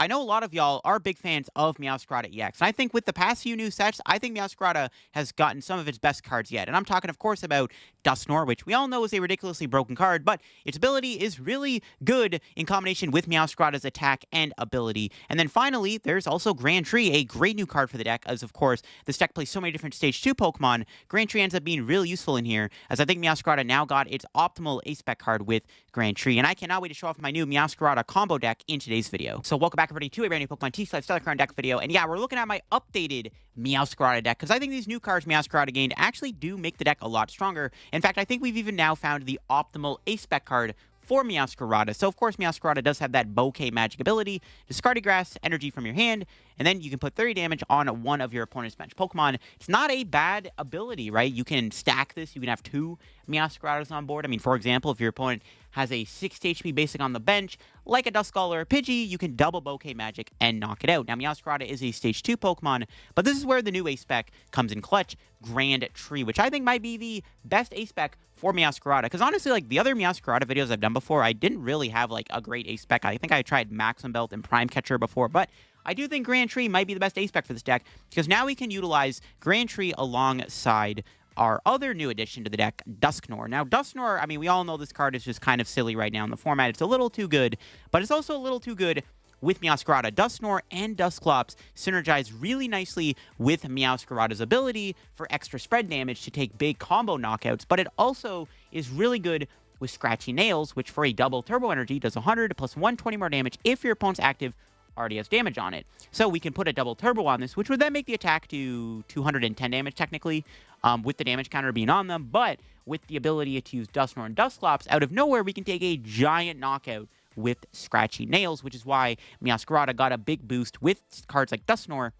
I know a lot of y'all are big fans of Meowscarada EX, and I think with the past few new sets, I think Meowscarada has gotten some of its best cards yet. And I'm talking, of course, about Dusknoir, which we all know is a ridiculously broken card, but its ability is really good in combination with Meowscarada's attack and ability. And then finally, there's also Grand Tree, a great new card for the deck, as of course, this deck plays so many different Stage 2 Pokemon. Grand Tree ends up being really useful in here, as I think Meowscarada now got its optimal ace-spec card with Grand Tree. And I cannot wait to show off my new Meowscarada combo deck in today's video. So welcome back, everybody, to a brand new Pokemon TCG Stellar Crown deck video. And yeah, we're looking at my updated Meowscarada deck, because I think these new cards Meowscarada gained actually do make the deck a lot stronger. In fact, I think we've even now found the optimal ace-spec card for Meowscarada. So, of course, Meowscarada does have that bouquet magic ability. Discard a grass energy from your hand, and then you can put 30 damage on one of your opponent's bench Pokemon. It's not a bad ability, right? You can stack this. You can have two Meowscaradas on board. I mean, for example, if your opponent has a 60 HP basic on the bench, like a Duskull or a Pidgey, you can double bouquet magic and knock it out. Now, Meowscarada is a Stage 2 Pokemon, but this is where the new ace-spec comes in clutch, Grand Tree, which I think might be the best ace-spec for Meowscarada. Because honestly, like, the other Meowscarada videos I've done before, I didn't really have, like, a great ace-spec. I think I tried Maxim Belt and Prime Catcher before, but I do think Grand Tree might be the best ace-spec for this deck, because now we can utilize Grand Tree alongside our other new addition to the deck, Dusknoir. Now, Dusknoir, I mean, we all know this card is just kind of silly right now in the format. It's a little too good, but it's also a little too good with Meowscarada. Dusknoir and Dusclops synergize really nicely with Meowscarada's ability for extra spread damage to take big combo knockouts, but it also is really good with Scratchy Nails, which for a double turbo energy does 100 plus 120 more damage if your opponent's active already has damage on it. So we can put a double turbo on this, which would then make the attack do 210 damage technically, with the damage counter being on them, but with the ability to use Dusknoir and Dusclops, out of nowhere we can take a giant knockout with Scratchy Nails, which is why Meowscarada got a big boost with cards like Dusknoir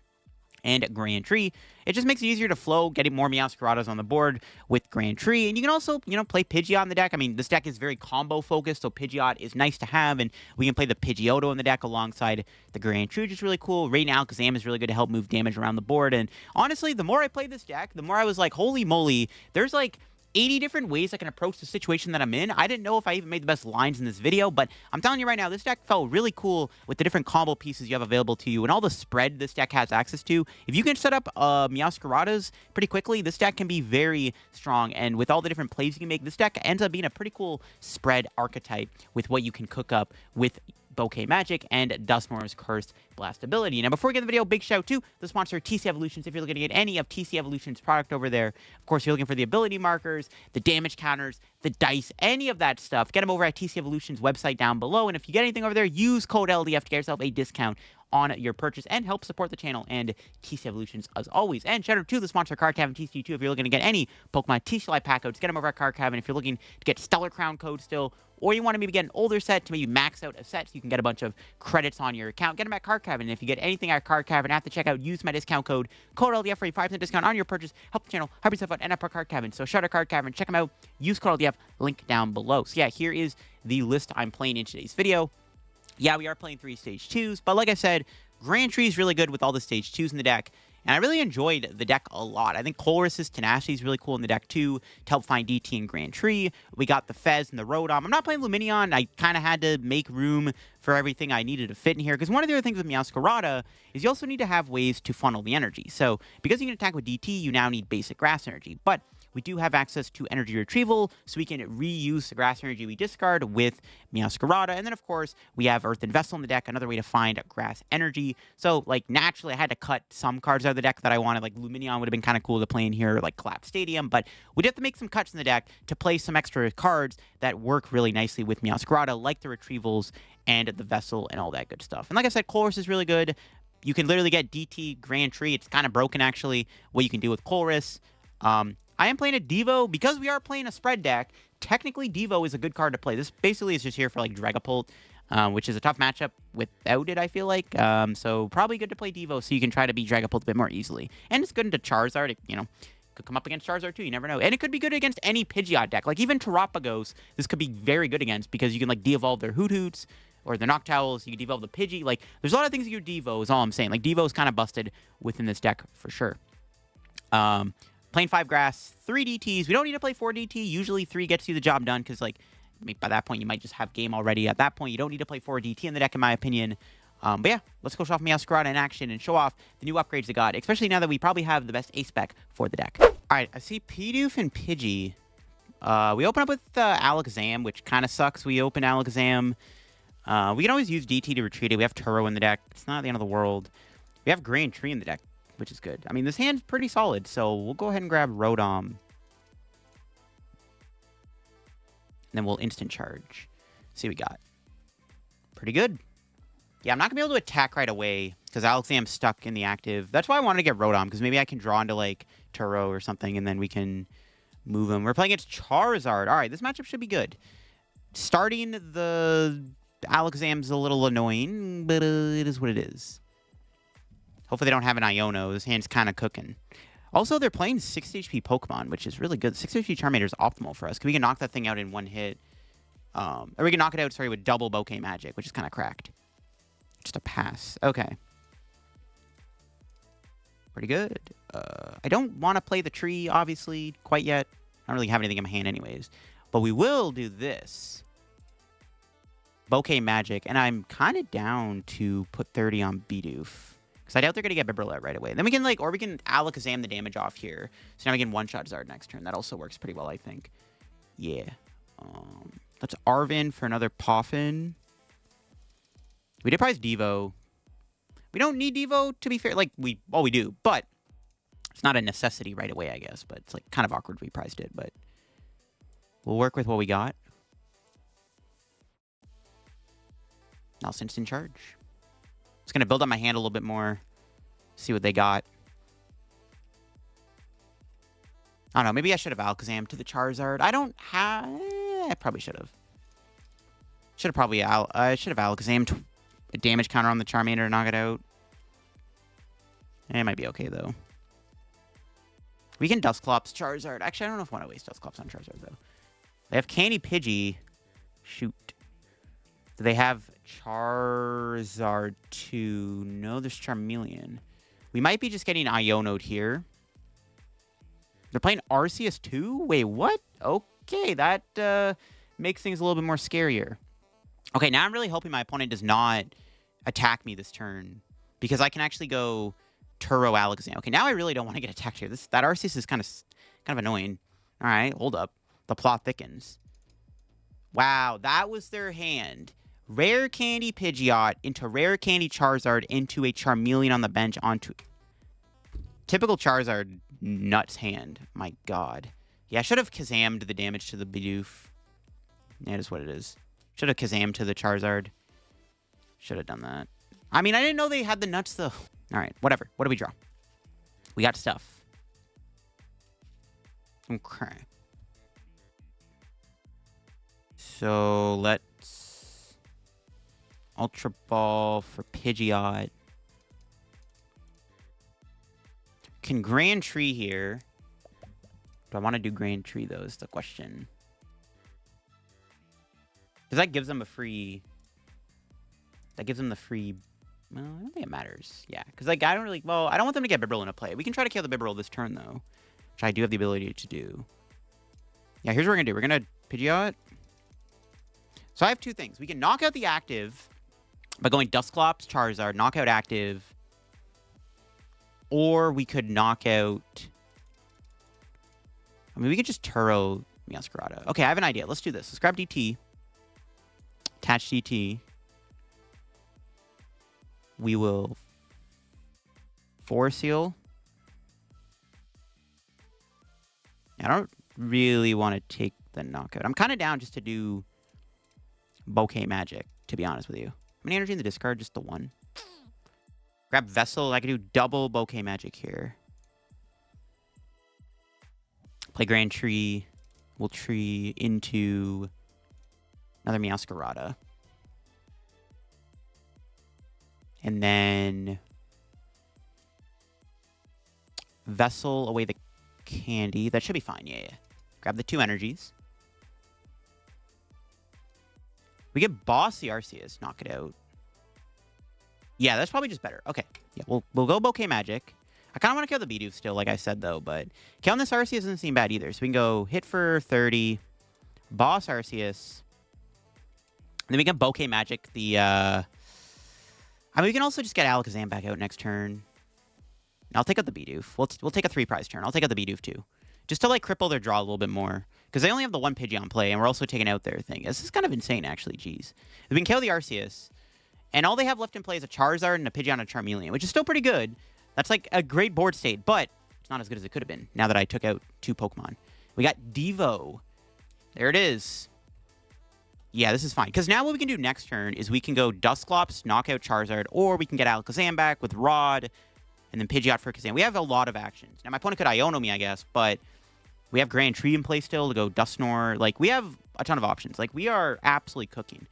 and Grand Tree. It just makes it easier to flow, getting more Meowscaradas on the board with Grand Tree. And you can also, play Pidgeot in the deck. I mean, this deck is very combo-focused, so Pidgeot is nice to have, and we can play the Pidgeotto in the deck alongside the Grand Tree, which is really cool. Radiant Alakazam is really good to help move damage around the board. And honestly, the more I played this deck, the more I was like, holy moly, there's like 80 different ways I can approach the situation that I'm in. I didn't know if I even made the best lines in this video, but I'm telling you right now, this deck felt really cool with the different combo pieces you have available to you and all the spread this deck has access to. If you can set up Meowscaradas pretty quickly, this deck can be very strong, and with all the different plays you can make, this deck ends up being a pretty cool spread archetype with what you can cook up with Bouquet Magic and Dusknoir's Cursed Blast ability. Now, before we get the video, big shout to the sponsor, TC Evolutions. If you're looking to get any of TC Evolutions product over there, of course, you're looking for the ability markers, the damage counters, the dice, any of that stuff, get them over at TC Evolutions website down below. And if you get anything over there, use code LDF to get yourself a discount on your purchase and help support the channel and TC Evolutions as always. And shout out to the sponsor, Card Cavern TCG2. If you're looking to get any Pokemon TCG Live pack codes, get them over at Card Cavern. If you're looking to get Stellar Crown codes still, or you want to maybe get an older set to maybe max out a set so you can get a bunch of credits on your account, get them at Card Cavern. And if you get anything at Card Cavern at the checkout, use my discount code LDF for a 5% discount on your purchase. Help the channel, help yourself out, and up our Card Cavern. So shout out Card Cavern, check them out, use code LDF, link down below. So yeah, here is the list I'm playing in today's video. Yeah, we are playing 3 Stage 2s, but like I said, Grand Tree is really good with all the Stage 2s in the deck, and I really enjoyed the deck a lot. I think Colress's Tenacity is really cool in the deck, too, to help find DT and Grand Tree. We got the Fez and the Rotom. I'm not playing Lumineon. I kind of had to make room for everything I needed to fit in here, because one of the other things with Meowscarada is you also need to have ways to funnel the energy. So, because you can attack with DT, you now need basic grass energy, but we do have access to energy retrieval, so we can reuse the grass energy we discard with Meowscarada. And then, of course, we have Earthen Vessel in the deck, another way to find grass energy. So, like, naturally, I had to cut some cards out of the deck that I wanted. Like, Lumineon would have been kind of cool to play in here, like Collapse Stadium. But we'd have to make some cuts in the deck to play some extra cards that work really nicely with Meowscarada, like the Retrievals and the Vessel and all that good stuff. And like I said, Colress is really good. You can literally get DT Grand Tree. It's kind of broken, actually, what you can do with Colress. I am playing a Devo. Because we are playing a spread deck, technically Devo is a good card to play. This basically is just here for, like, Dragapult, which is a tough matchup without it, I feel like. So probably good to play Devo so you can try to beat Dragapult a bit more easily. And it's good into Charizard, could come up against Charizard too, you never know. And it could be good against any Pidgeot deck. Like, even Terapagos, this could be very good against, because you can, like, de-evolve their Hoothoots or the Noctowls, you can de-evolve the Pidgey. Like, there's a lot of things you can Devo, is all I'm saying. Like, Devo is kind of busted within this deck for sure. Playing 5 grass, 3 DTs. We don't need to play 4 DT. Usually 3 gets you the job done, because, like, by that point, you might just have game already. At that point, you don't need to play 4 DT in the deck, in my opinion. But yeah, let's go show off Meowscarada in action and show off the new upgrades they got, especially now that we probably have the best ace spec for the deck. All right, I see Pidoof and Pidgey. We open up with Alakazam, which kind of sucks. We open Alakazam. We can always use DT to retreat it. We have Turo in the deck. It's not the end of the world. We have Grand Tree in the deck, which is good. I mean, this hand's pretty solid, so we'll go ahead and grab Rotom. And then we'll instant charge. See what we got. Pretty good. Yeah, I'm not going to be able to attack right away because Alakazam's stuck in the active. That's why I wanted to get Rotom, because maybe I can draw into, like, Turo or something, and then we can move him. We're playing against Charizard. All right, this matchup should be good. Starting the Alakazam's a little annoying, but it is what it is. Hopefully they don't have an Iono. This hand's kind of cooking. Also, they're playing 6 HP Pokemon, which is really good. 6 HP Charmander is optimal for us, because we can knock that thing out in one hit. Or we can knock it out, sorry, with double Bouquet Magic, which is kind of cracked. Just a pass. Okay. Pretty good. I don't want to play the tree, obviously, quite yet. I don't really have anything in my hand anyways. But we will do this. Bouquet Magic. And I'm kind of down to put 30 on Bidoof. Because I doubt they're going to get Bibarel out right away. Then we can, like, or we can Alakazam the damage off here. So now we can one-shot Zard next turn. That also works pretty well, I think. Yeah. Let's Arven for another Poffin. We did prize Devo. We don't need Devo, to be fair. Like, we do, but it's not a necessity right away, I guess. But it's, like, kind of awkward we priced it, but we'll work with what we got. Now it's instant charge. Just going to build up my hand a little bit more, see what they got. I don't know, maybe I should have Alakazam to the Charizard. I don't have... I probably should have. Should have probably... I should have Alakazam a damage counter on the Charmander to knock it out. It might be okay, though. We can Dusclops Charizard. Actually, I don't know if I want to waste Dusclops on Charizard, though. They have Candy Pidgey. Shoot. Do they have Charizard 2? No, there's Charmeleon. We might be just getting Iono'd here. They're playing Arceus 2? Wait, what? Okay, that makes things a little bit more scarier. Okay, now I'm really hoping my opponent does not attack me this turn, because I can actually go Turo Alakazam. Okay, now I really don't want to get attacked here. That Arceus is kind of annoying. All right, hold up. The plot thickens. Wow, that was their hand. Rare Candy Pidgeot into Rare Candy Charizard into a Charmeleon on the bench onto... Typical Charizard nuts hand. My God. Yeah, I should have Kazammed the damage to the Bidoof. Yeah, it is what it is. Should have Kazam to the Charizard. Should have done that. I mean, I didn't know they had the nuts, though. All right, whatever. What do we draw? We got stuff. Okay. So, let's... Ultra Ball for Pidgeot. Can Grand Tree here. Do I want to do Grand Tree, though, is the question. Because that gives them a free... That gives them the free... Well, I don't think it matters. Yeah, because, like, I don't really... Well, I don't want them to get Bibarel into play. We can try to kill the Bibarel this turn, though. Which I do have the ability to do. Yeah, here's what we're going to do. We're going to Pidgeot. So I have two things. We can knock out the active by going Dusclops, Charizard, knock out active. Or we could knock out... I mean, we could just Turo Meowscarada. Okay, I have an idea. Let's do this. Let's grab DT. Attach DT. We will Force Seal. I don't really want to take the knockout. I'm kind of down just to do Bouquet Magic, to be honest with you. How many energy in the discard? Just the one. Grab Vessel. I can do double Bouquet Magic here. Play Grand Tree. We'll tree into another Meowscarada. And then Vessel away the candy. That should be fine. Yeah. Grab the 2 energies. We get Bossy Arceus. Knock it out. Yeah, that's probably just better. Okay. Yeah, we'll go Bouquet Magic. I kind of want to kill the Bidoof still, like I said, though. But killing this Arceus doesn't seem bad either. So we can go hit for 30. Boss Arceus. And then we can Bouquet Magic the... I I mean, we can also just get Alakazam back out next turn. I'll take out the Bidoof. We'll take a 3-prize turn. I'll take out the Bidoof too. Just to, like, cripple their draw a little bit more. Because they only have the one Pidgey on play, and we're also taking out their thing. This is kind of insane, actually. Jeez. We can kill the Arceus. And all they have left in play is a Charizard and a Pidgeot and a Charmeleon, which is still pretty good. That's, like, a great board state, but it's not as good as it could have been now that I took out 2 Pokemon. We got Devo. There it is. Yeah, this is fine. Because now what we can do next turn is we can go Dusclops, knock out Charizard, or we can get Alakazam back with Rod, and then Pidgeot for Kazam. We have a lot of actions. Now, my opponent could Iono me, I guess, but we have Grand Tree in play still to go Dusknoir. Like, we have a ton of options. Like, we are absolutely cooking.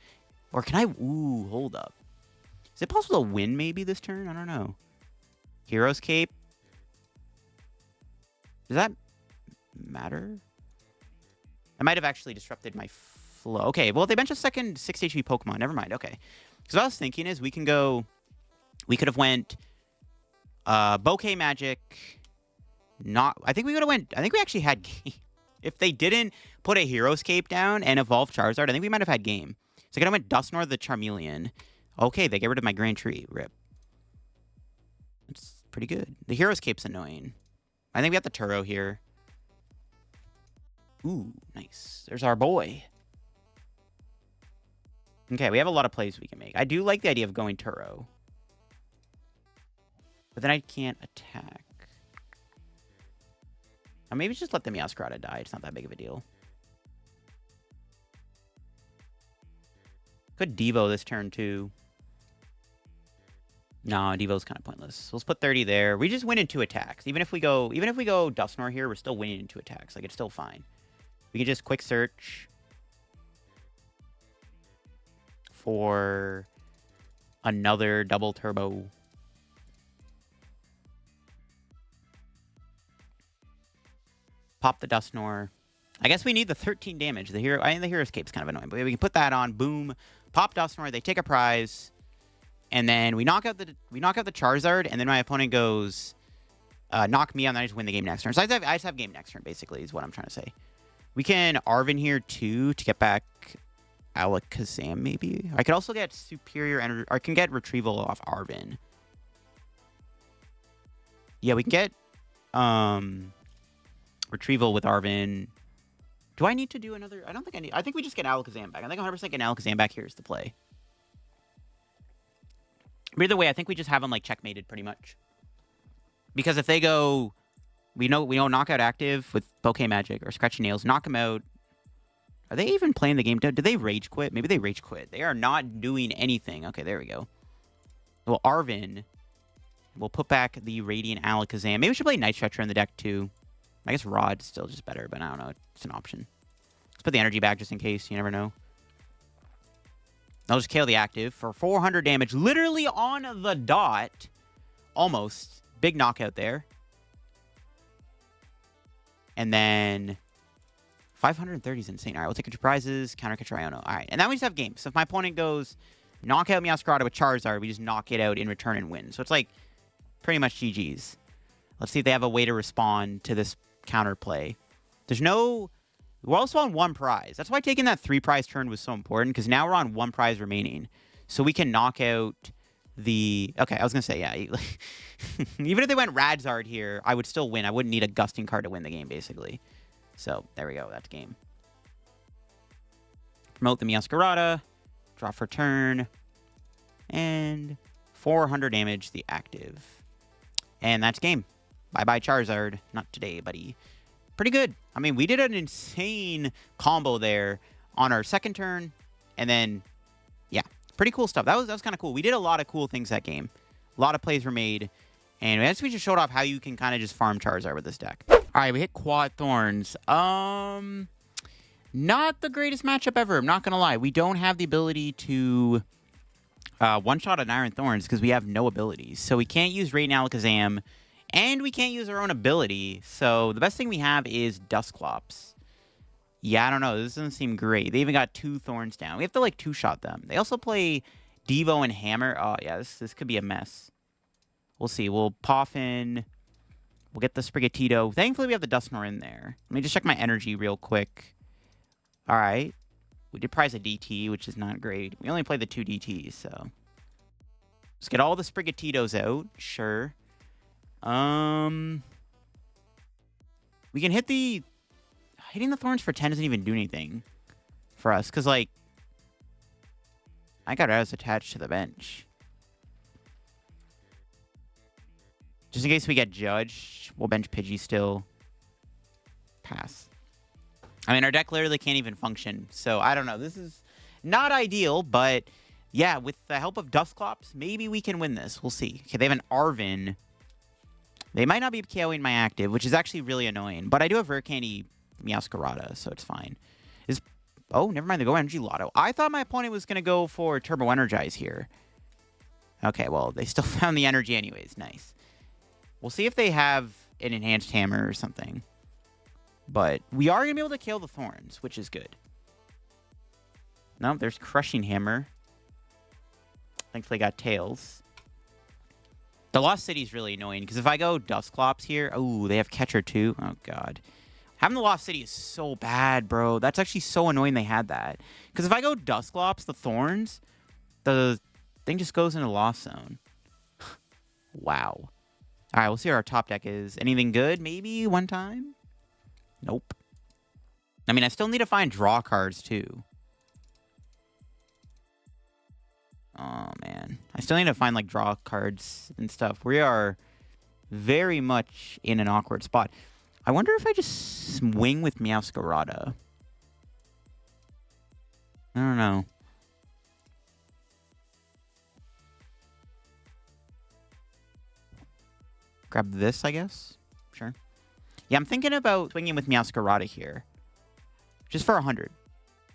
Or can I... Ooh, hold up. Is it possible to win maybe this turn? I don't know. Hero's Cape. Does that matter? I might have actually disrupted my flow. Okay, well, they bench a second 6 HP Pokemon. Never mind. Okay. Because what I was thinking is we can go... We could have went... Bouquet Magic. Not... I think we would have went... I think we actually had game. If they didn't put a Hero's Cape down and evolve Charizard, I think we might have had game. So I could have went Dusknoir the Charmeleon. Okay, they get rid of my Grand Tree. Rip. It's pretty good. The Hero's Cape's annoying. I think we got the Turo here. Ooh, nice. There's our boy. Okay, we have a lot of plays we can make. I do like the idea of going Turo. But then I can't attack. Or maybe just let the Meowscarada die. It's not that big of a deal. Could Devo this turn, too. No, Devo's kind of pointless. So let's put 30 there. We just win in 2 attacks. Even if we go Dusknoir here, we're still winning in 2 attacks. Like, it's still fine. We can just quick search for another double turbo. Pop the Dusknoir. I guess we need the 13 damage. The Hero's Cape's kind of annoying, but we can put that on. Boom. Pop Dusknoir. They take a prize. And then we knock out the Charizard, and then my opponent goes knock me out, and then I just win the game next turn. So I just have game next turn, basically, is what I'm trying to say. We can Arven here, too, to get back Alakazam, maybe. I could also get Superior Energy. I can get Retrieval off Arven. Yeah, we can get Retrieval with Arven. Do I need to do another? I don't think I need. I think we just get Alakazam back. I think 100% get Alakazam back here is the play. But either way, I think we just have them, like, checkmated pretty much. Because if they go... We know knockout active with Bouquet Magic or Scratchy Nails. Knock them out. Are they even playing the game? Do they rage quit? Maybe they rage quit. They are not doing anything. Okay, there we go. Well, Arven. We'll put back the Radiant Alakazam. Maybe we should play Night Stretcher in the deck, too. I guess Rod's still just better, but I don't know. It's an option. Let's put the energy back just in case. You never know. I'll just KO the active for 400 damage. Literally on the dot. Almost. Big knockout there. And then 530 is insane. All right, we'll take 2 prizes. Counter catch Iono. All right, and now we just have games. So if my opponent goes knock out Meowscarada with Charizard, we just knock it out in return and win. So it's like pretty much GG's. Let's see if they have a way to respond to this counter play. There's no... We're also on 1 prize. That's why taking that 3-prize turn was so important, because now we're on 1 prize remaining. So we can knock out the... Okay, I was going to say, yeah. Even if they went Radzard here, I would still win. I wouldn't need a Gusting card to win the game, basically. So, there we go. That's game. Promote the Meowscarada. Draw for turn. And 400 damage, the active. And that's game. Bye-bye, Charizard. Not today, buddy. Pretty good. I mean, we did an insane combo there on our second turn. And then, yeah, pretty cool stuff. That was kind of cool. We did a lot of cool things that game. A lot of plays were made. And I guess we just showed off how you can kind of just farm Charizard with this deck. All right, we hit quad Thorns. Not the greatest matchup ever. I'm not going to lie. We don't have the ability to one-shot an Iron Thorns because we have no abilities. So we can't use Radiant Alakazam. And we can't use our own ability. So the best thing we have is Dusclops. Yeah, I don't know. This doesn't seem great. They even got 2 Thorns down. We have to, like, 2-shot them. They also play Devo and Hammer. Oh, yeah, this could be a mess. We'll see. We'll Poffin. We'll get the Sprigatito. Thankfully, we have the Dusknoir in there. Let me just check my energy real quick. All right. We did prize a DT, which is not great. We only played the 2 DTs, so... Let's get all the Sprigatitos out. Sure. We can hit the... Hitting the Thorns for 10 doesn't even do anything for us. Because, like... I got Raz attached to the bench. Just in case we get judged, we'll bench Pidgey still. Pass. I mean, our deck literally can't even function. So, I don't know. This is not ideal, but... Yeah, with the help of Dusclops, maybe we can win this. We'll see. Okay, they have an Arven. They might not be KOing my active, which is actually really annoying. But I do have Rare Candy Meowscarada, so it's fine. Oh, never mind. They go Energy Lotto. I thought my opponent was going to go for Turbo Energize here. Okay, well, they still found the energy anyways. Nice. We'll see if they have an Enhanced Hammer or something. But we are going to be able to kill the Thorns, which is good. No, there's Crushing Hammer. Thankfully, got Tails. The Lost City is really annoying, because if I go Dusclops here... Oh, they have Catcher too? Oh, God. Having the Lost City is so bad, bro. That's actually so annoying they had that. Because if I go Dusclops, the Thorns, the thing just goes into Lost Zone. Wow. All right, we'll see what our top deck is. Anything good? Maybe one time? Nope. I mean, I still need to find draw cards, too. Oh, man. I still need to find, like, draw cards and stuff. We are very much in an awkward spot. I wonder if I just swing with Meowscarada. I don't know. Grab this, I guess. Sure. Yeah, I'm thinking about swinging with Meowscarada here. Just for 100.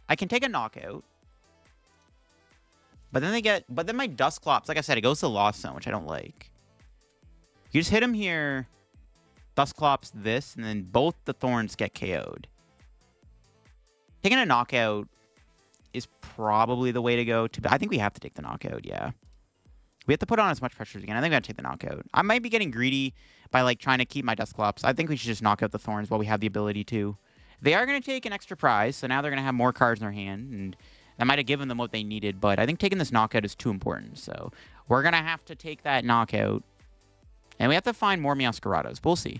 I can take a knockout. But then my Dusclops, like I said, it goes to Lost Zone, which I don't like. You just hit him here, Dusclops this, and then both the Thorns get KO'd. Taking a knockout is probably the way to go. I think we have to take the knockout, yeah. We have to put on as much pressure as we can. I think we got to take the knockout. I might be getting greedy by, like, trying to keep my Dusclops. I think we should just knock out the Thorns while we have the ability to. They are going to take an extra prize, so now they're going to have more cards in their hand, and that might have given them what they needed, but I think taking this knockout is too important. So we're going to have to take that knockout. And we have to find more Meowscaradas. We'll see.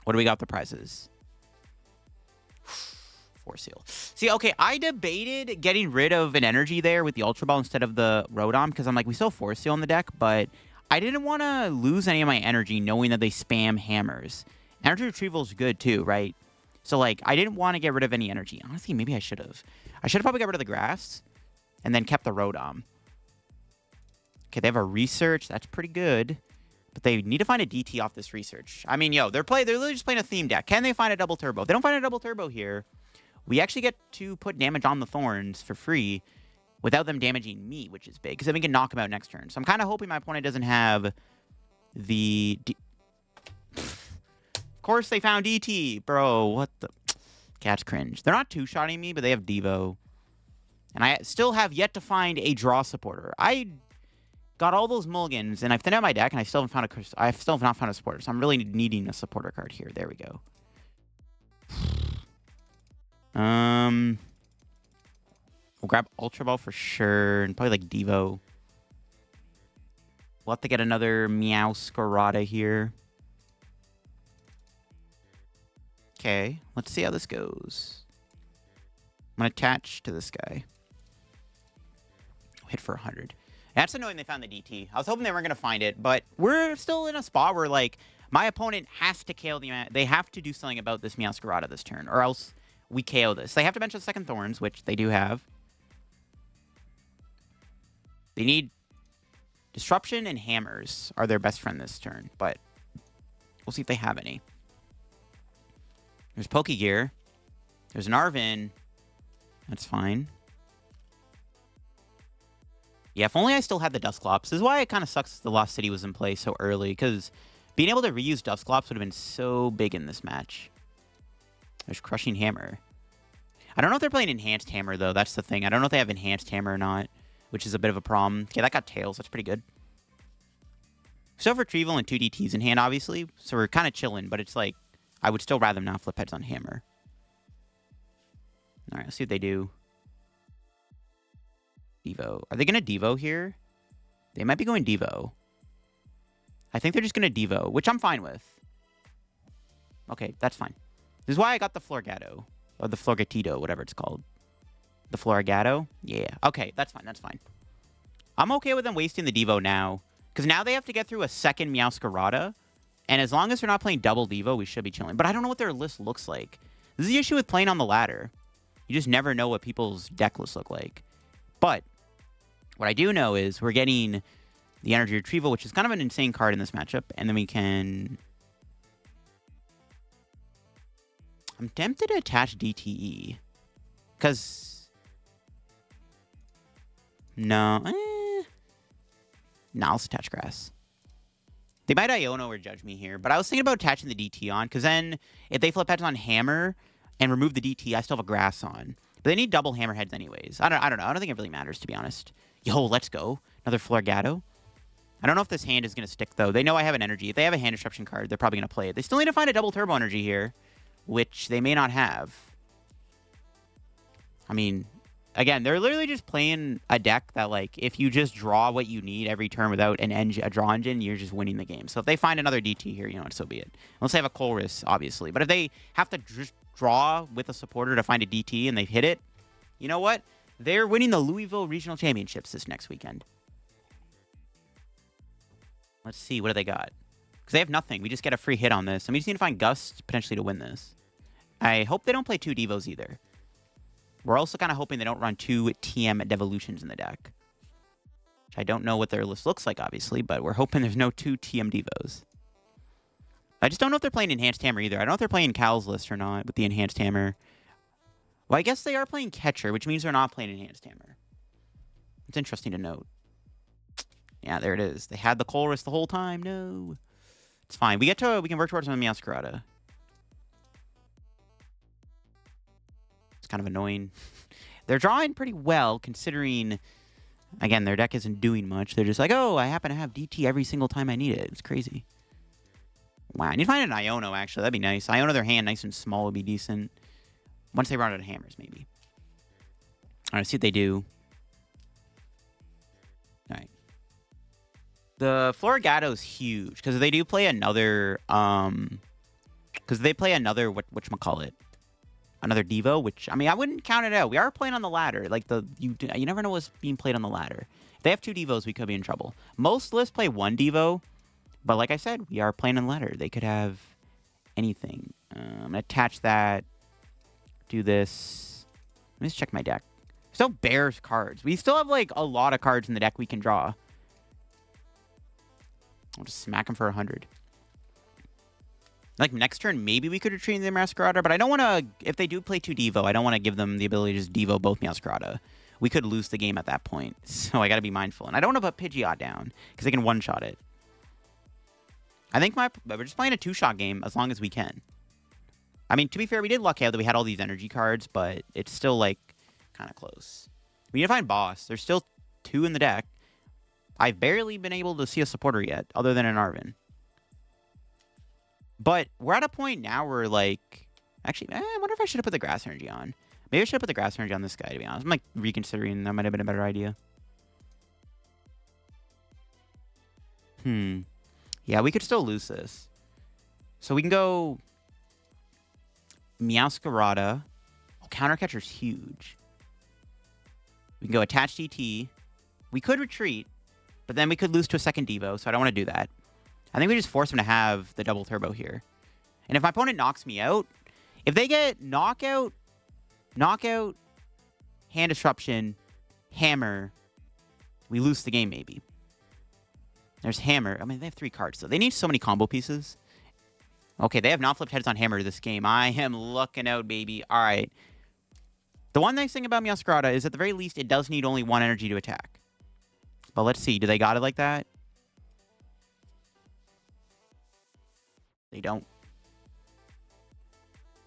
What do we got the prizes? Force Seal. See, okay, I debated getting rid of an energy there with the Ultra Ball instead of the Rotom, because I'm like, we still have Force Seal on the deck, but I didn't want to lose any of my energy knowing that they spam hammers. Energy Retrieval is good too, right? So, like, I didn't want to get rid of any energy. Honestly, maybe I should have. I should have probably got rid of the grass and then kept the Rotom. Okay, they have a research. That's pretty good. But they need to find a DT off this research. I mean, yo, they're literally just playing a theme deck. Can they find a double turbo? If they don't find a double turbo here, we actually get to put damage on the Thorns for free without them damaging me, which is big. Because then we can knock them out next turn. So I'm kind of hoping my opponent doesn't have the... Of course they found DT. Bro, what the... Cat's cringe. They're not two-shotting me, but they have Devo. And I still have yet to find a draw supporter. I got all those mulligans, and I've thinned out my deck, and I still have not found a supporter. So I'm really needing a supporter card here. There we go. We'll grab Ultra Ball for sure, and probably like Devo. We'll have to get another Meowscarada here. Okay, let's see how this goes. I'm going to attach to this guy. Hit for 100. That's annoying they found the DT. I was hoping they weren't going to find it, but we're still in a spot where, like, my opponent has to KO the... They have to do something about this Meowscarada this turn, or else we KO this. They have to bench the second Thorns, which they do have. They need... Disruption and Hammers are their best friend this turn, but we'll see if they have any. There's Pokegear. There's an Arven. That's fine. Yeah, if only I still had the Dusclops. This is why it kind of sucks the Lost City was in play so early, because being able to reuse Dusclops would have been so big in this match. There's Crushing Hammer. I don't know if they're playing Enhanced Hammer, though. That's the thing. I don't know if they have Enhanced Hammer or not, which is a bit of a problem. Okay, that got Tails. That's pretty good. Self-Retrieval and 2 DTs in hand, obviously, so we're kind of chilling, but it's like, I would still rather not flip heads on Hammer. All right, let's see what they do. Devo. Are they going to Devo here? They might be going Devo. I think they're just going to Devo, which I'm fine with. Okay, that's fine. This is why I got the Floragato. Or the Florgatito, whatever it's called. The Floragato? Yeah. Okay, that's fine. That's fine. I'm okay with them wasting the Devo now. Because now they have to get through a second Meowscarada. And as long as they're not playing double Devo, we should be chilling. But I don't know what their list looks like. This is the issue with playing on the ladder. You just never know what people's deck lists look like. But what I do know is we're getting the Energy Retrieval, which is kind of an insane card in this matchup. And then we can... I'm tempted to attach DTE. Because... No. No, I'll attach Grass. They might Iono or judge me here, but I was thinking about attaching the DT on, because then if they flip heads on Hammer and remove the DT, I still have a Grass on. But they need double Hammerheads anyways. I don't know. I don't think it really matters, to be honest. Yo, let's go. Another Floragato. I don't know if this hand is going to stick, though. They know I have an Energy. If they have a hand disruption card, they're probably going to play it. They still need to find a double Turbo Energy here, which they may not have. I mean... Again, they're literally just playing a deck that, like, if you just draw what you need every turn without an engine, a draw engine, you're just winning the game. So if they find another DT here, you know what, so be it. Unless they have a Colress, obviously. But if they have to just draw with a supporter to find a DT and they hit it, you know what? They're winning the Louisville Regional Championships this next weekend. Let's see, what do they got? Because they have nothing. We just get a free hit on this. And we just need to find Gus potentially to win this. I hope they don't play two Devos either. We're also kind of hoping they don't run two TM Devolutions in the deck. Which I don't know what their list looks like, obviously, but we're hoping there's no two TM Devos. I just don't know if they're playing Enhanced Hammer either. I don't know if they're playing Cal's list or not with the Enhanced Hammer. Well, I guess they are playing Catcher, which means they're not playing Enhanced Hammer. It's interesting to note. Yeah, there it is. They had the Colress the whole time. No. It's fine. We can work towards some Meowscarada. Kind of annoying. They're drawing pretty well, considering, again, their deck isn't doing much. They're just like, oh, I happen to have DT every single time I need it. It's crazy. Wow, I need to find an Iono, actually. That'd be nice. Iono their hand nice and small would be decent. Once they run out of hammers, maybe. All right, see what they do. All right. The Floragato's huge, because they do play another, because they play another, whatchamacallit? Another Devo, which, I mean, I wouldn't count it out. We are playing on the ladder. Like, you never know what's being played on the ladder. If they have two Devos, we could be in trouble. Most lists play one Devo, but like I said, we are playing on the ladder. They could have anything. I'm going to attach that. Do this. Let me just check my deck. Still bears cards. We still have, like, a lot of cards in the deck we can draw. I'll just smack them for 100. Like, next turn, maybe we could retreat the Meowscarada, but I don't want to... If they do play two Devo, I don't want to give them the ability to just Devo both Meowscarada. We could lose the game at that point, so I got to be mindful. And I don't want to put Pidgeot down, because they can one-shot it. I think we're just playing a two-shot game as long as we can. I mean, to be fair, we did luck out that we had all these energy cards, but it's still, like, kind of close. We need to find boss. There's still two in the deck. I've barely been able to see a supporter yet, other than an Arven. But we're at a point now where, like... Actually, I wonder if I should have put the Grass Energy on. Maybe I should have put the Grass Energy on this guy, to be honest. I'm, like, reconsidering. That might have been a better idea. Yeah, we could still lose this. So we can go... Meowscarada. Oh, Counter Catcher's huge. We can go Attach DT. We could retreat, but then we could lose to a second Devo, so I don't want to do that. I think we just force him to have the double turbo here. And if my opponent knocks me out, if they get knockout, hand disruption, hammer, we lose the game maybe. There's hammer. I mean, they have 3 cards, so they need so many combo pieces. Okay, they have not flipped heads on hammer this game. I am looking out, baby. All right. The one nice thing about Meowscarada is at the very least, it does need only 1 energy to attack. But let's see. Do they got it like that? They don't.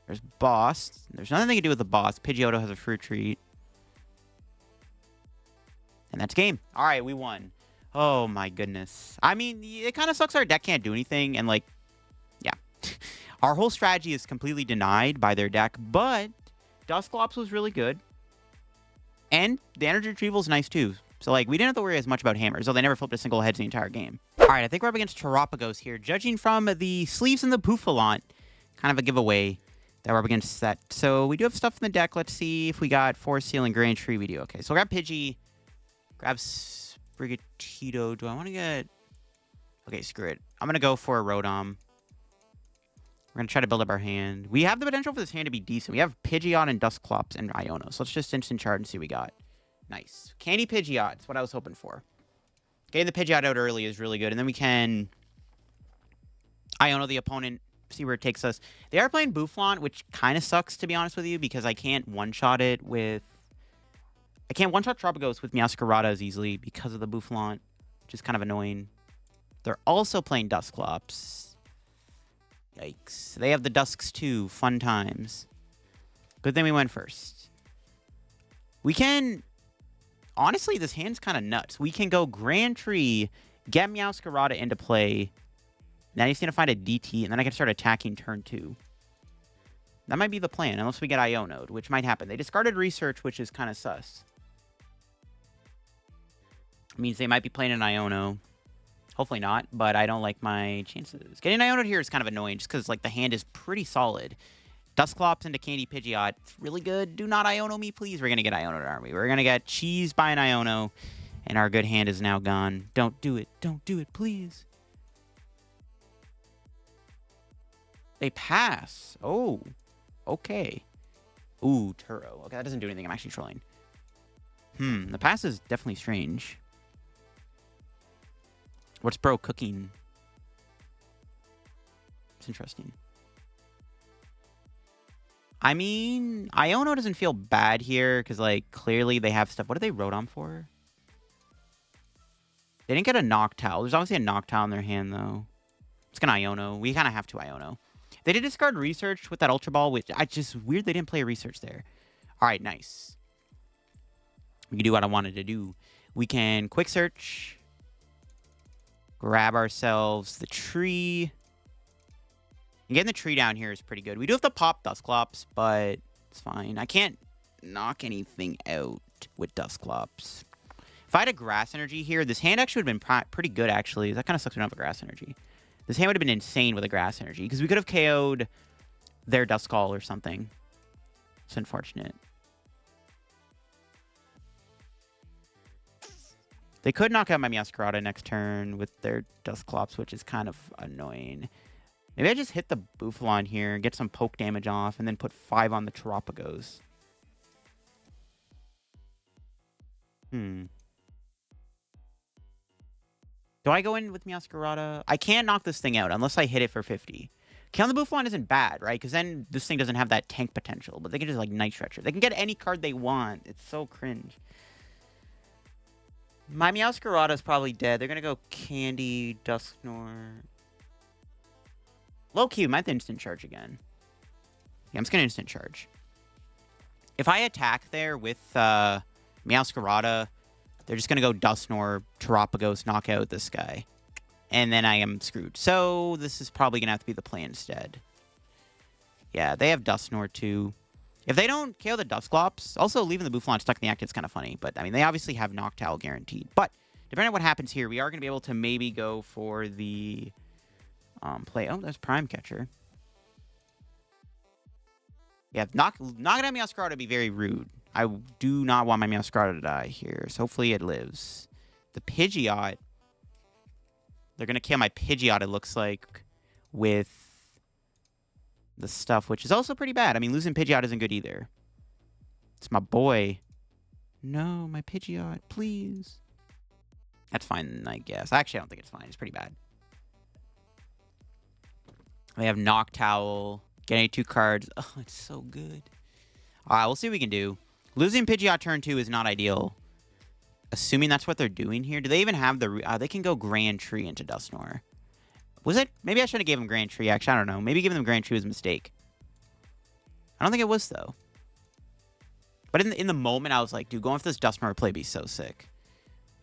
There's boss. There's nothing they can do with the boss. Pidgeotto has a fruit treat. And that's game. All right, we won. Oh, my goodness. I mean, it kind of sucks our deck can't do anything. And, like, yeah. Our whole strategy is completely denied by their deck. But Dusclops was really good. And the Energy Retrieval is nice, too. So, like, we didn't have to worry as much about hammers, though they never flipped a single heads the entire game. All right, I think we're up against Terapagos here. Judging from the sleeves and the Bouffalont, kind of a giveaway that we're up against that. So, we do have stuff in the deck. Let's see if we got Forest Seal and Grand Tree. We do. Okay, so we'll grab Pidgey. Grab Sprigatito. Do I want to get... Okay, screw it. I'm going to go for a Rotom. We're going to try to build up our hand. We have the potential for this hand to be decent. We have Pidgeot and Dusclops and Iono. So let's just instant charge and see what we got. Nice. Candy Pidgeot. That's what I was hoping for. Getting the Pidgeot out early is really good. And then we can Iono the opponent, see where it takes us. They are playing Bouffalont, which kind of sucks, to be honest with you, because I can't one-shot it with... I can't one-shot Terapagos with Meowscarada as easily because of the Bouffalont, which is kind of annoying. They're also playing Dusclops. Yikes. They have the Dusks too. Fun times. Good thing we went first. We can... Honestly, this hand's kind of nuts. We can go Grand Tree, get Meowscarada into play. Now he's going to find a DT, and then I can start attacking turn 2. That might be the plan, unless we get Iono'd, which might happen. They discarded Research, which is kind of sus. It means they might be playing an Iono. Hopefully not, but I don't like my chances. Getting Iono here is kind of annoying just because, like, the hand is pretty solid. Dusclops into Candy Pidgeot. It's really good. Do not Iono me, please. We're going to get Iono'd, aren't we? We're going to get cheesed by an Iono, and our good hand is now gone. Don't do it. Don't do it, please. They pass. Oh, okay. Ooh, Turo. Okay, that doesn't do anything. I'm actually trolling. The pass is definitely strange. What's bro cooking? It's interesting. I mean, Iono doesn't feel bad here because, like, clearly they have stuff. What did they Rotom for? They didn't get a Noctowl. There's obviously a Noctowl in their hand, though. It's gonna Iono. We kind of have to Iono. They did discard Research with that Ultra Ball, which I just weird they didn't play Research there. All right, nice. We can do what I wanted to do. We can Quick Search. Grab ourselves the tree. And getting the tree down here is pretty good. We do have to pop Dusclops, but it's fine. I can't knock anything out with Dusclops. If I had a Grass Energy here, this hand actually would have been pretty good, actually. That kind of sucks we don't have a Grass Energy. This hand would have been insane with a Grass Energy, because we could have KO'd their Duskull or something. It's unfortunate. They could knock out my Meowscarada next turn with their Dusclops, which is kind of annoying. Maybe I just hit the Bouffalont here, get some poke damage off, and then put 5 on the Terapagos. Do I go in with Meowscarada? I can't knock this thing out unless I hit it for 50. Killing the Bouffalont isn't bad, right? Because then this thing doesn't have that tank potential. But they can just, like, Night Stretcher. They can get any card they want. It's so cringe. My Meowscarada is probably dead. They're going to go Candy, Dusknoir. Low-key, we might instant charge again. Yeah, I'm just going to instant charge. If I attack there with Meowscarada, they're just going to go Dusknoir, Terapagos, knock out this guy. And then I am screwed. So this is probably going to have to be the play instead. Yeah, they have Dusknoir too. If they don't KO the Dusclops, also leaving the Bouffalont stuck in the active is kind of funny. But, I mean, they obviously have Noctowl guaranteed. But, depending on what happens here, we are going to be able to maybe go for the play. Oh, there's Prime Catcher. Yeah, knocking out Meowscarada would be very rude. I do not want my Meowscarada to die here. So, hopefully it lives. The Pidgeot. They're going to kill my Pidgeot, it looks like, with the stuff, which is also pretty bad. I mean, losing Pidgeot isn't good either. It's my boy. No, my Pidgeot, please. That's fine, I guess. Actually, I don't think it's fine. It's pretty bad. They have Noctowl. Getting 2 cards. Oh, it's so good. All right, we'll see what we can do. Losing Pidgeot turn 2 is not ideal. Assuming that's what they're doing here. Do they even have the... they can go Grand Tree into Dusknoir. Was it? Maybe I should have given them Grand Tree, actually. I don't know. Maybe giving them Grand Tree was a mistake. I don't think it was, though. But in the moment, I was like, dude, going for this Dusknoir play would be so sick.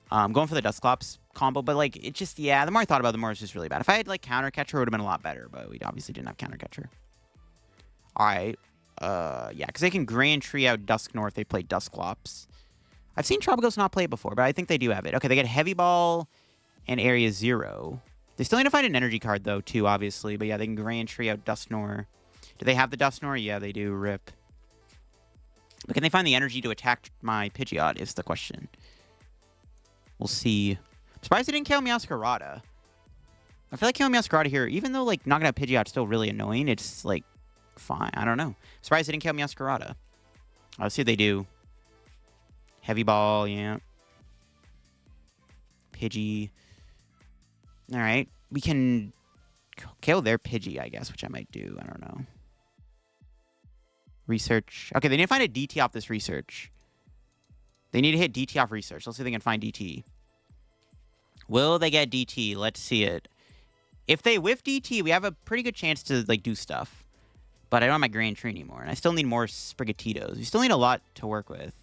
Going for the Dusclops combo, but, like, it just, yeah, the more I thought about it, the more it was just really bad. If I had, like, Counter Catcher, it would have been a lot better, but we obviously didn't have Counter Catcher. All right. Yeah, because they can Grand Tree out Dusknoir if they play Dusclops. I've seen Terapagos not play it before, but I think they do have it. Okay, they get Heavy Ball and Area 0. They still need to find an energy card, though, too, obviously. But yeah, they can Grand Tree out Dusknoir. Do they have the Dusknoir? Yeah, they do. Rip. But can they find the energy to attack my Pidgeot is the question. We'll see. I'm surprised they didn't kill Meowscarada. I feel like killing Meowscarada here, even though, like, knocking out Pidgeot is still really annoying, it's, like, fine. I don't know. Surprised they didn't kill Meowscarada. Let's see if they do. Heavy Ball, yeah. Pidgey. Alright. We can kill their Pidgey, I guess, which I might do. I don't know. Research. Okay, they need to find a DT off this research. They need to hit DT off research. Let's see if they can find DT. Will they get DT? Let's see it. If they whiff DT, we have a pretty good chance to, like, do stuff. But I don't have my Grand Tree anymore. And I still need more Sprigatitos. We still need a lot to work with.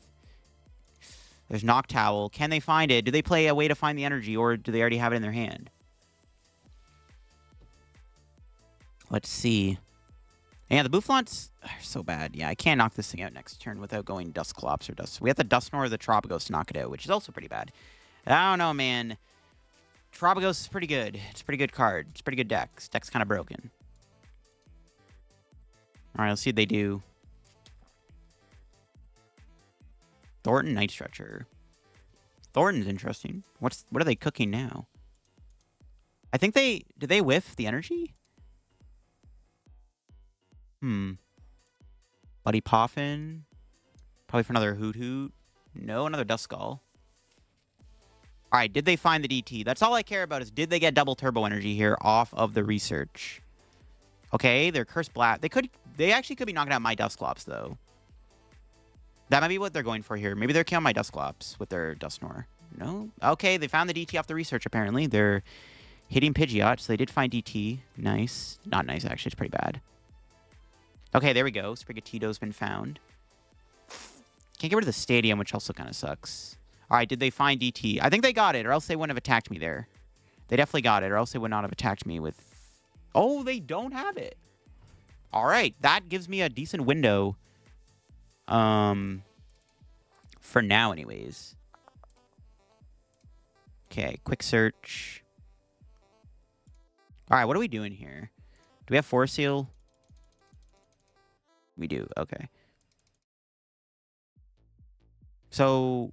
There's Noctowl. Can they find it? Do they play a way to find the energy? Or do they already have it in their hand? Let's see. Yeah, the Bouffalints are so bad. Yeah, I can't knock this thing out next turn without going Dusclops or Dust. We have the Dusknoir or the Terapagos to knock it out, which is also pretty bad. I don't know, man. Terapagos is pretty good. It's a pretty good card. It's a pretty good deck. This deck's kind of broken. Alright, let's see what they do. Thornton Night Stretcher. Thornton's interesting. What are they cooking now? I think did they whiff the energy? Buddy Poffin. Probably for another Hoot Hoot. No, another Duskull. Alright, did they find the DT? That's all I care about is did they get double turbo energy here off of the research? Okay, they're Cursed Blast. They actually could be knocking out my Dusclops, though. That might be what they're going for here. Maybe they're killing my Dusclops with their Dusknoir. No? Okay, they found the DT off the research, apparently. They're hitting Pidgeot, so they did find DT. Nice. Not nice, actually. It's pretty bad. Okay, there we go. Sprigatito's been found. Can't get rid of the stadium, which also kind of sucks. Alright, did they find DT? I think they got it, or else they wouldn't have attacked me there. They definitely got it, or else they would not have attacked me with... Oh, they don't have it. Alright, that gives me a decent window. For now, anyways. Okay, quick search. Alright, what are we doing here? Do we have Force Seal? We do, okay. So...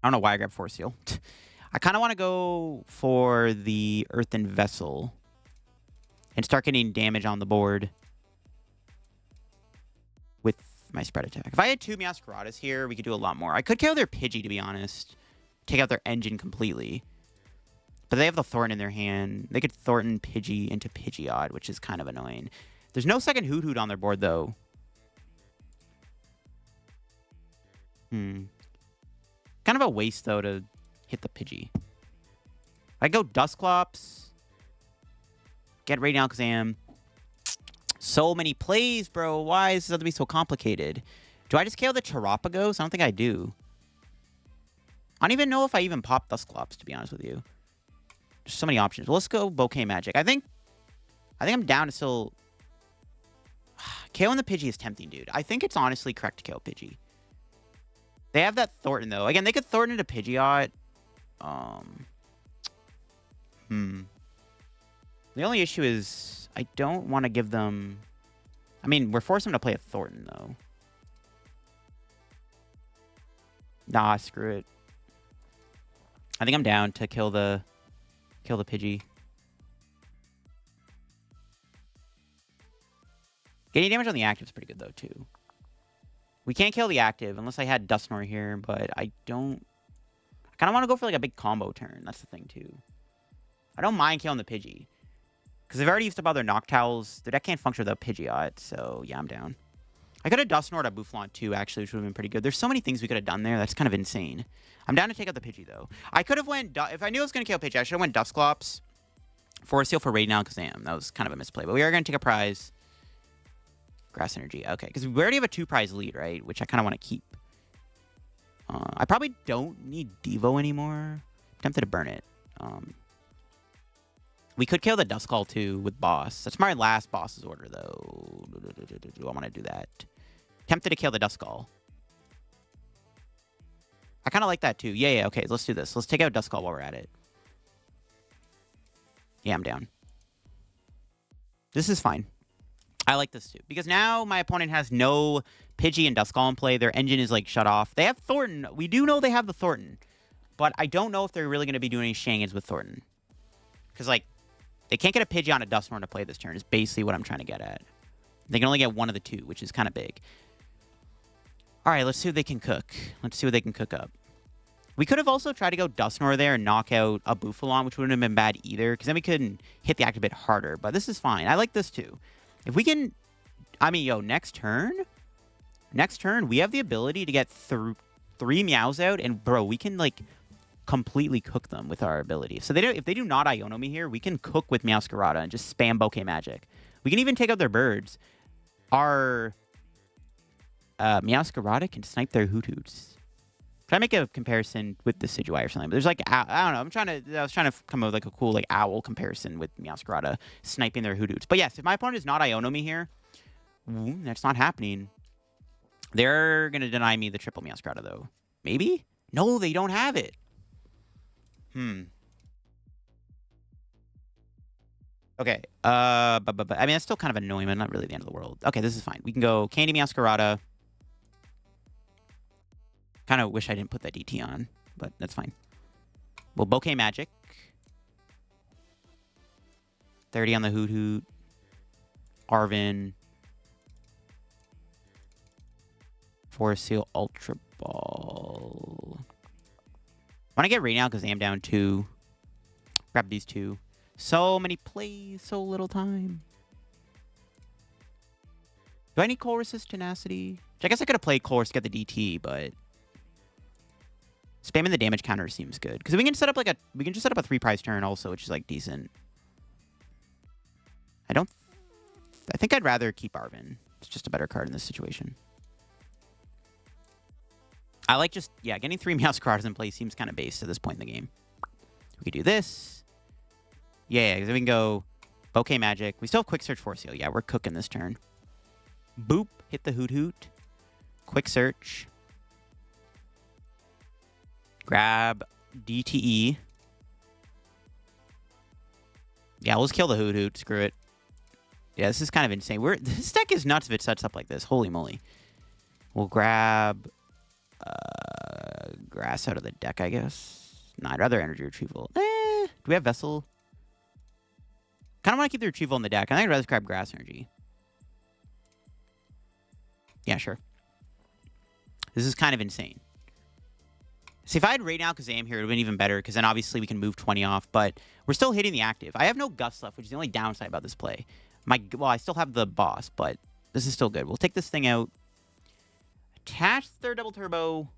I don't know why I grabbed Force Seal. I kind of want to go for the Earthen Vessel. And start getting damage on the board. With my spread attack. If I had two Meowscaradas here, we could do a lot more. I could kill their Pidgey, to be honest. Take out their engine completely. But they have the Thornton in their hand. They could Thornton Pidgey into Pidgeot, which is kind of annoying. There's no second Hoot Hoot on their board, though. Kind of a waste, though, to hit the Pidgey. I go Dusclops. Get Radiant Alakazam. So many plays, bro. Why does this have to be so complicated? Do I just KO the Terapagos? I don't think I do. I don't even know if I even pop Dusclops, to be honest with you. There's so many options. Well, let's go Bouquet Magic. I think I'm down to still... KOing the Pidgey is tempting, dude. I think it's honestly correct to KO Pidgey. They have that Thornton, though. Again, they could Thornton into Pidgeot. The only issue is I don't want to give them... I mean, we're forcing them to play a Thornton, though. Nah, screw it. I think I'm down to kill the Pidgey. Getting damage on the active is pretty good, though, too. We can't kill the active unless I had Dusknoir here, but I don't... I kind of want to go for, like, a big combo turn. That's the thing, too. I don't mind killing the Pidgey. Because they've already used up all their Noctowls. Their deck can't function without Pidgeot, so yeah, I'm down. I could have Dusknoir to Bouffalant too, actually, which would have been pretty good. There's so many things we could have done there. That's kind of insane. I'm down to take out the Pidgey, though. I could have went... If I knew I was going to kill Pidgey, I should have went Dusclops. Force Seal for Radiant Alakazam. That was kind of a misplay. But we are going to take a prize. Grass Energy. Okay, because we already have a 2-prize lead, right? Which I kind of want to keep. I probably don't need Devo anymore. I'm tempted to burn it. We could kill the Duskull, too, with Boss. That's my last Boss's order, though. Do I want to do that? Tempted to kill the Duskull. I kind of like that too. Yeah, okay, let's do this. Let's take out Duskull while we're at it. Yeah, I'm down. This is fine. I like this too. Because now my opponent has no Pidgey and Duskull in play. Their engine is, like, shut off. They have Thornton. We do know they have the Thornton. But I don't know if they're really going to be doing any shenanigans with Thornton. Because, like, they can't get a Pidgey on a Dusknoir to play this turn is basically what I'm trying to get at. They can only get one of the two, which is kind of big. All right, let's see what they can cook. Let's see what they can cook up. We could have also tried to go Dusknoir there and knock out a Bouffalon, which wouldn't have been bad either, because then we could hit the act a bit harder. But this is fine. I like this too. If we can... I mean, yo, next turn, we have the ability to get three Meows out, and, bro, we can, like, completely cook them with our ability. So if they do not Iono me here, we can cook with Meowscarada and just spam Bouquet Magic. We can even take out their birds. Our Meowscarada can snipe their Hoothoots. Try to make a comparison with the Decidueye or something. But there's, like, I don't know. I was trying to come up with, like, a cool, like, owl comparison with Meowscarada sniping their Hoothoots. But yes, if my opponent is not Iono me here, that's not happening. They're gonna deny me the triple Meowscarada though. Maybe? No, they don't have it. Okay. But I mean, that's still kind of annoying, but not really the end of the world. Okay, this is fine. We can go Candy Meowscarada. Kind of wish I didn't put that DT on, but that's fine. Well, Bouquet Magic. 30 on the Hoothoot. Arven. Forest Seal, Ultra Ball. Want to get Radiant Alakazam down 2. Grab these 2. So many plays, so little time. Do I need Colress's Tenacity? I guess I could have played Colress to get the DT, but spamming the damage counter seems good because we can set up like we can just set up a 3-prize turn also, which is like decent. I think I'd rather keep Arven. It's just a better card in this situation. I like just, yeah, getting 3 Meowscaradas in play seems kind of base at this point in the game. We could do this. Yeah, because we can go Bouquet Magic. We still have Quick Search Force Seal. Yeah, we're cooking this turn. Boop. Hit the Hoothoot. Quick Search. Grab DTE. Yeah, let's kill the Hoothoot. Screw it. Yeah, this is kind of insane. This deck is nuts if it sets up like this. Holy moly. We'll grab... grass out of the deck, I guess. No, I'd rather Energy Retrieval. Do we have Vessel? Kind of want to keep the Retrieval in the deck. I think I'd rather grab Grass Energy. Yeah, sure. This is kind of insane. See, if I had Radiant Alakazam here, it would have been even better, because then obviously we can move 20 off, but we're still hitting the active. I have no Gust left, which is the only downside about this play. Well, I still have the boss, but this is still good. We'll take this thing out. Attach their double turbo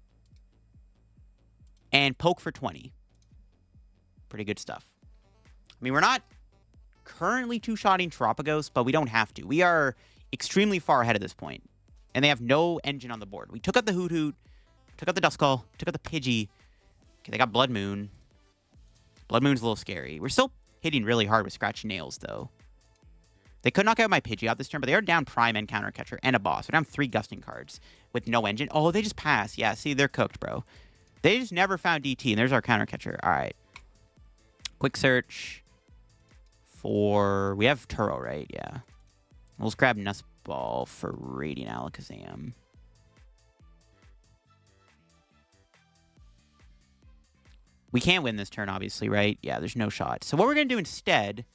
and poke for 20. Pretty good stuff. I mean, we're not currently two-shotting Terapagos, but we don't have to. We are extremely far ahead at this point, and they have no engine on the board. We took out the Hoothoot, took out the Duskull, took out the Pidgey. Okay, they got Blood Moon. Blood Moon's a little scary. We're still hitting really hard with Scratchy Nails, though. They could knock out my Pidgey out this turn, but they are down Prime and Counter Catcher and a boss. They're down 3 Gusting cards with no engine. Oh, they just pass. Yeah, see, they're cooked, bro. They just never found DT, and there's our Counter Catcher. All right. Quick Search for... We have Turo, right? Yeah. We'll just grab Nest Ball for Radiant Alakazam. We can't win this turn, obviously, right? Yeah, there's no shot. So what we're going to do instead...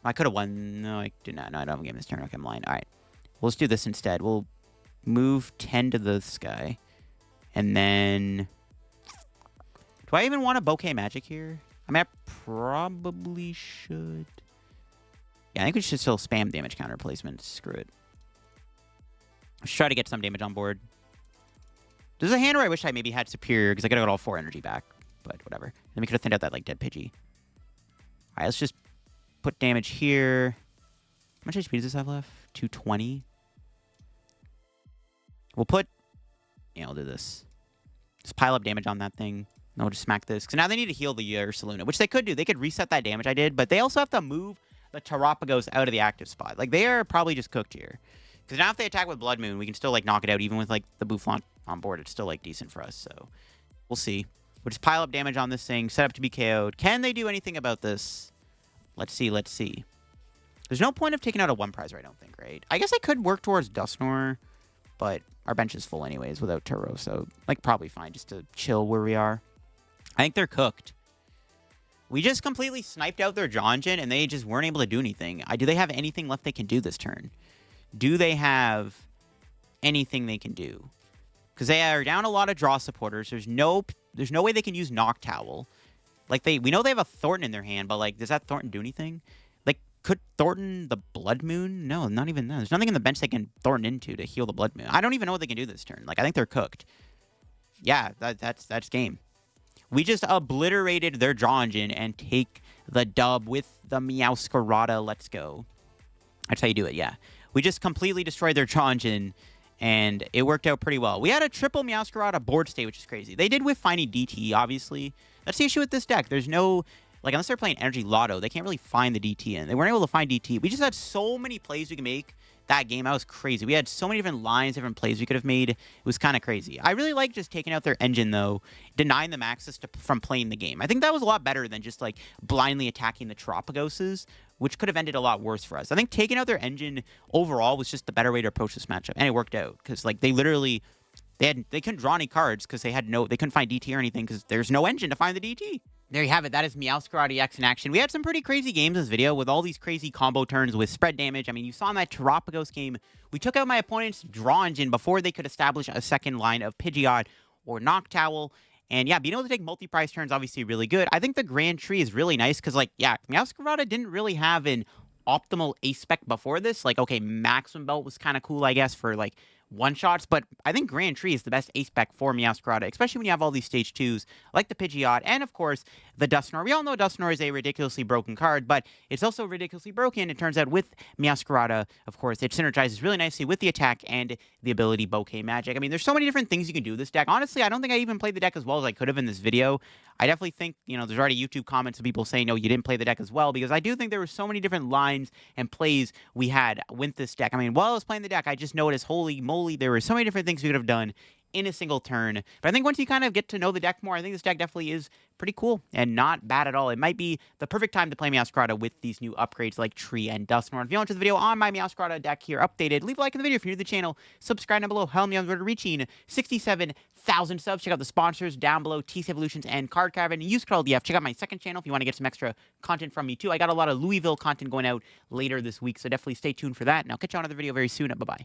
I could have won. No, I did not. No, I don't have a game this turn. Okay, I'm lying. All right. Well, let's do this instead. We'll move 10 to this guy. And then... Do I even want a Bouquet Magic here? I mean, I probably should. Yeah, I think we should still spam damage counter placement. Screw it. Let's try to get some damage on board. There's a hand where I wish I maybe had Superior, because I could have got all 4 energy back. But whatever. Then we could have thinned out that, like, dead Pidgey. All right, let's just... Put damage here. How much HP does this have left? 220. We'll put... Yeah, I'll do this. Just pile up damage on that thing. And we'll just smack this. Because now they need to heal the Ursaluna, which they could do. They could reset that damage I did, but they also have to move the Terapagos out of the active spot. Like, they are probably just cooked here. Because now if they attack with Blood Moon, we can still, like, knock it out. Even with, like, the Boufflant on board, it's still, like, decent for us. So we'll see. We'll just pile up damage on this thing, set up to be KO'd. Can they do anything about this? Let's see, let's see. There's no point of taking out a 1 prize, I don't think, right? I guess I could work towards Dusknoir, but our bench is full anyways without Turo, so, like, probably fine just to chill where we are. I think they're cooked. We just completely sniped out their Draw Engine, and they just weren't able to do anything. Do they have anything left they can do this turn? Do they have anything they can do? Because they are down a lot of draw supporters. There's no way they can use Noctowl. Like, we know they have a Thornton in their hand, but, like, does that Thornton do anything? Like, could Thornton the Blood Moon? No, not even that. There's nothing in the bench they can Thornton into to heal the Blood Moon. I don't even know what they can do this turn. Like, I think they're cooked. Yeah, that's game. We just obliterated their Draw Engine and take the dub with the Meowscarada. Let's go. That's how you do it, yeah. We just completely destroyed their Draw Engine, and it worked out pretty well. We had a triple Meowscarada board state, which is crazy. They did with finding DT, obviously. That's the issue with this deck. There's no... Like, unless they're playing Energy Lotto, they can't really find the DT in. They weren't able to find DT. We just had so many plays we could make that game. That was crazy. We had so many different lines, different plays we could have made. It was kind of crazy. I really like just taking out their engine, though, denying them access from playing the game. I think that was a lot better than just, like, blindly attacking the Terapagoses, which could have ended a lot worse for us. I think taking out their engine overall was just the better way to approach this matchup, and it worked out. Because, like, they literally... They couldn't draw any cards because they couldn't find DT or anything because there's no engine to find the DT. There you have it. That is Meowscarada EX in action. We had some pretty crazy games in this video with all these crazy combo turns with spread damage. I mean, you saw in that Terapagos game, we took out my opponent's draw engine before they could establish a second line of Pidgeot or Noctowl. And yeah, being able to take multi-prize turns obviously really good. I think the Grand Tree is really nice because, like, yeah, Meowscarada didn't really have an optimal ace spec before this. Like, okay, Maximum Belt was kind of cool, I guess, for, like, one-shots, but I think Grand Tree is the best ace spec for Meowscarada, especially when you have all these stage 2s, like the Pidgeot, and of course, the Dusknoir. We all know Dusknoir is a ridiculously broken card, but it's also ridiculously broken. It turns out with Meowscarada, of course, it synergizes really nicely with the attack and the ability Bouquet Magic. I mean, there's so many different things you can do with this deck. Honestly, I don't think I even played the deck as well as I could have in this video. I definitely think, you know, there's already YouTube comments of people saying, no, you didn't play the deck as well, because I do think there were so many different lines and plays we had with this deck. I mean, while I was playing the deck, I just noticed, holy moly, there were so many different things we could have done in a single turn. But I think once you kind of get to know the deck more, I think this deck definitely is pretty cool and not bad at all. It might be the perfect time to play Meowscarada with these new upgrades like Tree and Dusknoir. If you want to the video on my Meowscarada deck here updated, leave a like in the video if you're new to the channel. Subscribe down below. Help me on the road to reaching 67,000 subs. Check out the sponsors down below, TC Evolutions and Card Caravan. And use code LDF. Check out my second channel if you want to get some extra content from me too. I got a lot of Louisville content going out later this week, so definitely stay tuned for that. And I'll catch you on another video very soon. Bye-bye.